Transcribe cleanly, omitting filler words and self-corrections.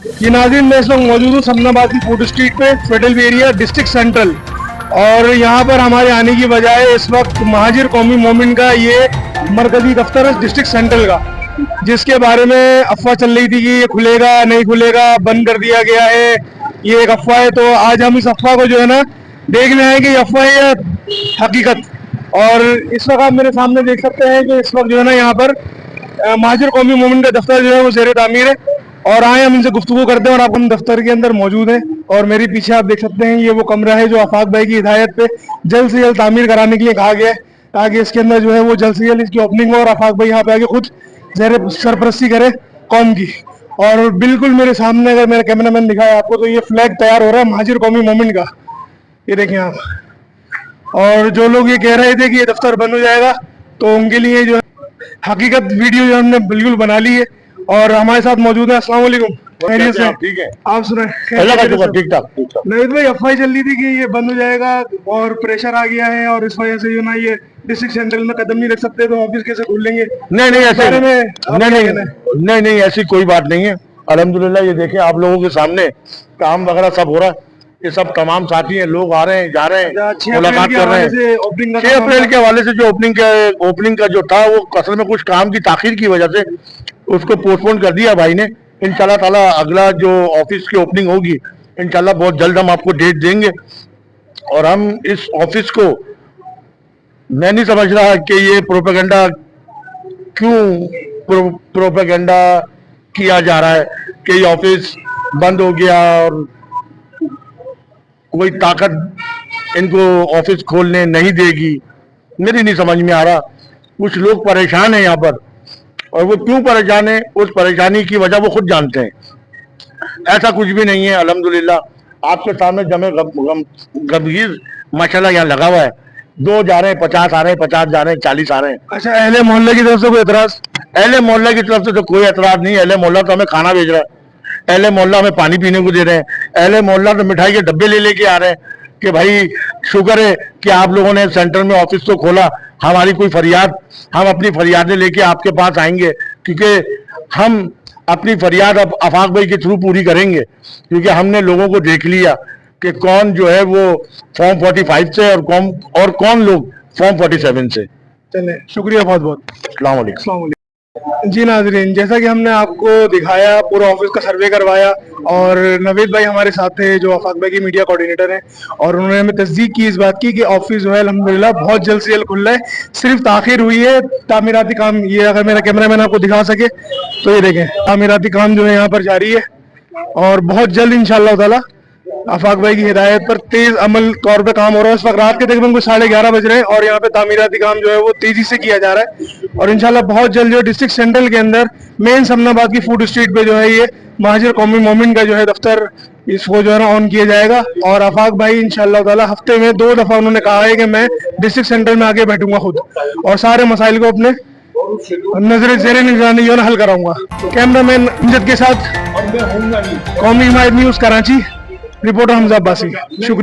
یہ ناظرین میں اس وقت موجود ہوں سمناباد کی فوڈ اسٹریٹ پہ، فیڈرل ایریا ڈسٹرکٹ سینٹرل، اور یہاں پر ہمارے آنے کی وجہ ہے اس وقت مہاجر قومی مومنٹ کا یہ مرکزی دفتر ہے ڈسٹرکٹ سینٹرل کا، جس کے بارے میں افواہ چل رہی تھی کہ یہ کھلے گا نہیں کھلے گا، بند کر دیا گیا ہے، یہ ایک افواہ ہے۔ تو آج ہم اس افواہ کو جو ہے نا دیکھنے آئے کہ یہ افواہ ہے یا حقیقت۔ اور اس وقت آپ میرے سامنے دیکھ سکتے ہیں کہ اس وقت جو ہے نا یہاں پر مہاجر قومی مومنٹ کا دفتر جو ہے وہ زیر تعمیر ہے، اور آئے ہم ان سے گفتگو کرتے ہیں اور آپ ہم دفتر کے اندر موجود ہیں۔ اور میری پیچھے آپ دیکھ سکتے ہیں یہ وہ کمرہ ہے جو آفاق بھائی کی ہدایت پہ جلد سے جلد تعمیر کرانے کے لیے کہا گیا ہے، تاکہ اس کے اندر جو ہے وہ جلد سے جلد اس کی اوپننگ ہو اور آفاق بھائی یہاں پہ آگے خود زیر سرپرستی کرے قوم کی۔ اور بالکل میرے سامنے اگر میرا کیمرہ مین دکھائے آپ کو تو یہ فلیگ تیار ہو رہا ہے مہاجر قومی مومنٹ کا، یہ دیکھیں آپ۔ اور جو لوگ یہ کہہ رہے تھے کہ یہ دفتر بند ہو جائے گا تو ان کے لیے جو ہے حقیقت ویڈیو جو ہم نے بالکل بنا لی ہے، اور ہمارے ساتھ موجود ہیں۔ السلام علیکم، خیریت سے؟ ٹھیک ہے، آپ سنیں؟ اللہ کا شکر، ٹھیک ٹھاک۔ نوید بھائی افواہ چل رہی تھی کہ یہ بند ہو جائے گا اور پریشر آ گیا ہے اور اس وجہ سے جو نا یہ ڈسٹرکٹ سینٹرل میں قدم نہیں رکھ سکتے تو آفس کیسے کھول لیں گے؟ نہیں ایسے بارے میں نہیں ایسی کوئی بات نہیں ہے، الحمدللہ۔ یہ دیکھیں آپ لوگوں کے سامنے کام وغیرہ سب ہو رہا ہے، یہ سب تمام ساتھی ہیں، لوگ آ رہے ہیں جا رہے ہیں، ملاقات کر رہے ہیں۔ 6 اپریل کے حوالے سے جو اوپننگ کا جو تھا وہ اصل میں کچھ کام کی تاخیر کی وجہ سے اس کو پوسٹ پون کر دیا بھائی نے۔ انشاءاللہ تعالی اگلا جو آفس کی اوپننگ ہوگی انشاءاللہ بہت جلد ہم آپ کو ڈیٹ دیں گے، اور ہم اس آفس کو، میں نہیں سمجھ رہا کہ یہ پروپیگنڈا کیوں پروپیگنڈا کیا جا رہا ہے کہ یہ آفس بند ہو گیا اور کوئی طاقت ان کو آفس کھولنے نہیں دے گی، میری نہیں سمجھ میں آ رہا۔ کچھ لوگ پریشان ہیں یہاں پر، اور وہ کیوں پریشان ہیں اس پریشانی کی وجہ وہ خود جانتے ہیں۔ ایسا کچھ بھی نہیں ہے، الحمدللہ آپ کے سامنے جمع گمگیر ماشاءاللہ یہاں لگا ہوا ہے، 2 جا رہے ہیں 50 آ رہے ہیں، 50 جا رہے ہیں 40 آ رہے ہیں۔ اچھا، اہل محلے کی طرف سے کوئی اعتراض؟ اہل محلہ کی طرف سے تو کوئی اعتراض نہیں ہے، اہل محلہ تو ہمیں کھانا بھیج رہا ہے، اہل محلہ ہمیں پانی پینے کو دے رہے ہیں، اہل محلہ تو مٹھائی کے ڈبے لے کے آ رہے ہیں کہ بھائی شکر ہے کہ آپ لوگوں نے سینٹر میں آفس تو کھولا، ہماری کوئی فریاد، ہم اپنی فریادیں لے کے آپ کے پاس آئیں گے، کیونکہ ہم اپنی فریاد اب آفاق بھائی کے تھرو پوری کریں گے، کیونکہ ہم نے لوگوں کو دیکھ لیا کہ کون جو ہے وہ فارم 45 سے اور کون لوگ فارم 47 سے۔ چلیں، شکریہ بہت بہت، السلام علیکم۔ السلام علیکم۔ جی ناظرین، جیسا کہ ہم نے آپ کو دکھایا، پورا آفس کا سروے کروایا، اور نوید بھائی ہمارے ساتھ تھے جو آفاق بھائی کی میڈیا کوارڈینیٹر ہیں، اور انہوں نے ہمیں تصدیق کی اس بات کی کہ آفس جو ہے الحمدللہ بہت جلد سے جلد کھل رہا ہے، صرف تاخیر ہوئی ہے تعمیراتی کام۔ یہ اگر میرا کیمرہ مین آپ کو دکھا سکے تو یہ دیکھیں، تعمیراتی کام جو ہے یہاں پر جاری ہے، اور بہت جلد انشاءاللہ تعالی آفاق بھائی کی ہدایت پر تیز عمل طور پہ کام ہو رہا ہے۔ اس وقت رات کے تقریباً 11:30 بج رہے ہیں، اور یہاں پہ تعمیراتی کام جو ہے وہ تیزی سے کیا جا رہا ہے، اور انشاءاللہ بہت جلد جو ہے ڈسٹرکٹ سینٹرل کے اندر مین سمناباد کی فوڈ اسٹریٹ پہ جو ہے یہ مہاجر قومی مومنٹ کا جو ہے دفتر، اس کو جو ہے نا آن کیا جائے گا۔ اور آفاق بھائی انشاءاللہ تعالی ہفتے میں 2 دفعہ انہوں نے کہا ہے کہ میں ڈسٹرکٹ سینٹرل میں آگے بیٹھوں گا خود، اور سارے مسائل کو اپنے نظر زیر نگرانی جو ہے نا حل کراؤں گا۔ کیمرہ مین امجد کے ساتھ قومی حمایت نیوز کراچی، رپورٹر حمزہ عباسی، شکریہ۔